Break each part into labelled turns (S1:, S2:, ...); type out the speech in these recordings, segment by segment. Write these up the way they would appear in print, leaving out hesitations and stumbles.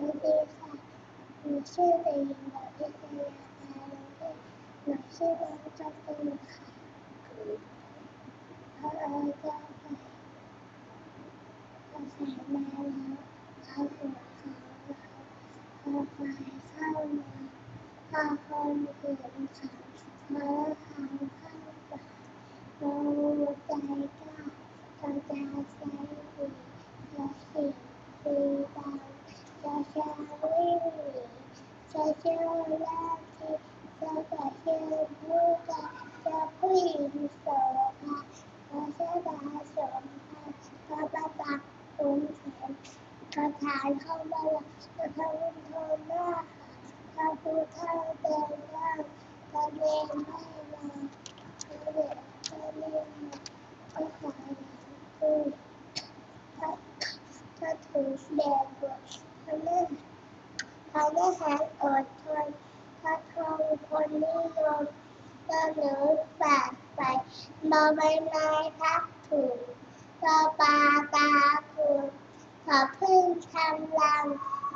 S1: วัสดีค่ะหนูชื่อเด็กหญิงด.วิทยาภาหนูชื่อน้องจตุลค่ะเราจะไปภาษามาแล้วพาหัวเขาพาไปเข้ามาพาคนอื่นเขามาเขาเข้าไปเราใจกล้าเราจะใช้ดีเราสิ่งดีดังจะวิ่งหนีจะเชื่อแรกที่จะเชื่อผู้จะผู้หญิงโสภาจะเชื่อดาสมภาจะประดับคุ้มแสนกระถางเข้ามาละจะทำโทนหน้าจะพูดเท่าเดินหน้าจะเล่นไม่มาจะเด็กจะเล่นมาก็ขออย่างถ้าถูกแดดบวกทำให้หายอดทนถ้าทองคนนิยมก็หนูฝากไปบอใบไม้ทับถูกก็ปลาตาคูขอพึ่งทำรัง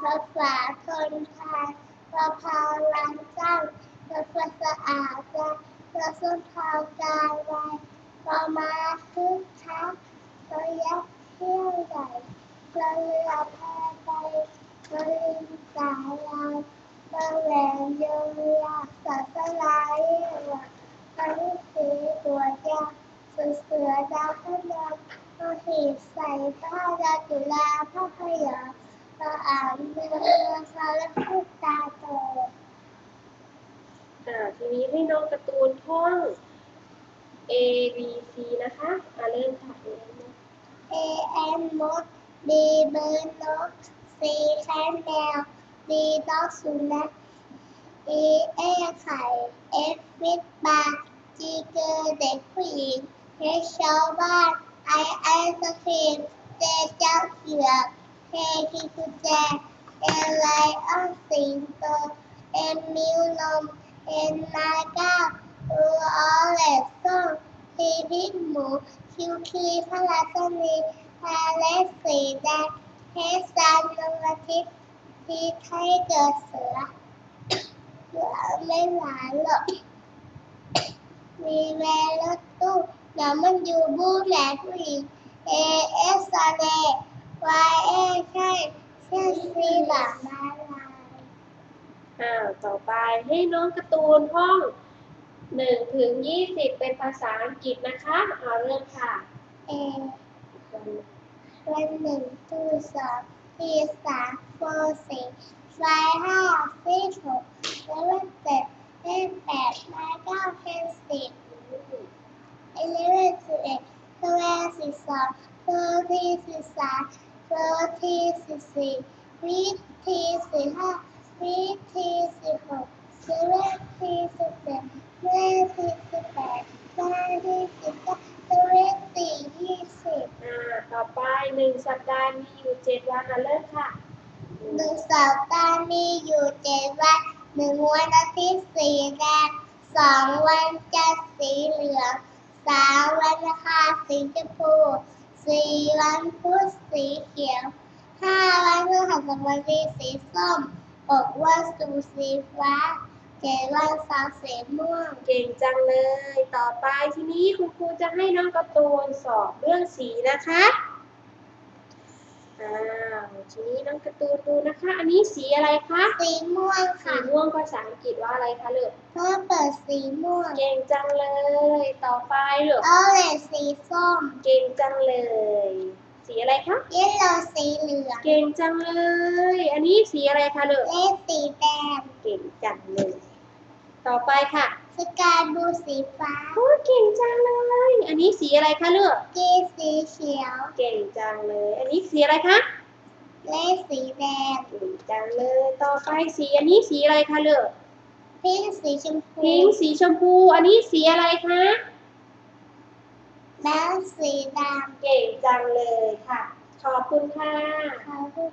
S1: ก็ฝาทนทานก็พาลังจ้างก็เพื่อสะอาดใจก็สุนทรกายไว้ก็มาคึกคักก็ยักเที่ยวใหญ่ก็เรือพาไปก็ลิงสายลายก็แหวนโยงยากสัตว์สลายว่าทั้งสีตัวยากเสือดาวขนมก็หีบใส่ผ้าดาจุฬาผ้าพยาก็อ่านเรือสารพูดตาโต
S2: ทีนี้ให้น้องการ์ตูนท่อง A B C นะคะเริ่มค่ะ
S1: A แอนมด B เบิร์ดนก C แคทแมว D ด็อกสุนัข E ไข่ F ฟิชปลา G เกอร์เด็กผู้หญิง H ชาวบ้าน I ไอศกรีม J เจ้าเผือก K ที่กุญแจ L ไลออนสิงโต M นิ้วนม N นาฬิกา O ออเรนจ์ส้ม P พริกหมูคิวคีพระราชนีพาเลสสีแดงเฮสซันดวงอาทิตย์ทีไทยเกิดเสือไม่หวานหรอกมีแม่รถตู้น้ำมันอยู่บูแหลกผู้หญิงเอเอสซาเดวายเอใช่เส้นซีบะมาลาย
S2: ต่อไปให้น้องการ์ตูนท่อง1 ถึง 20เป็นภาษาอังกฤษนะคะเริ่มค่ะ
S1: วัน1 2 3 4 5 6 7 8 9 10 11 12 13 14 15 16 17 18
S2: ต่อไป1 สัปดาห์มีอยู่7 วันเริ่มค่ะ
S1: 1 สัปดาห์มีอยู่7 วัน1 วันอาทิตย์สีแดง2 วันจันทร์สีเหลือง3 วันอังคารสีชมพู4 วันพุธสีเขียว5 วันพฤหัสบดีสีส้ม6 วันศุกร์สีฟ้า7 วันเสาร์สีม่วง
S2: เก่งจังเลยต่อไปทีนี้คุณครูจะให้น้องการ์ตูนสอบเรื่องสีนะคะทีนี้น้องการ์ตูนดูนะคะอันนี้สีอะไรคะ
S1: สีม่วงค่ะ
S2: สีม่วงภาษาอังกฤษว่าอะไรคะลูก
S1: เปิดสีม่วง
S2: เก่งจังเลยต่อไปลูก
S1: สีส้ม
S2: เก่งจังเลยสีอะไรคะ
S1: เยลโล่สีเหลือง
S2: เก่งจังเลยอันนี้สีอะไรคะลูก
S1: สีแดง
S2: เก่งจังเลยต่อไปค่ะ
S1: สกายบลูสีฟ้า
S2: เก่งจังเลยอันนี้สีอะไรคะลูก
S1: สีเขียว
S2: เก่งจังเลยอันนี้สีอะไรคะ
S1: สีแดง
S2: เก่งจังเลยต่อไปสีอันนี้สีอะไรคะลูก
S1: พิงค์สีชมพู
S2: พิงค์สีชมพูอันนี้สีอะไรคะ
S1: แบล็คสีด
S2: ำเก่งจังเลยค่ะขอบคุณค่ะ
S1: ขอบคุณ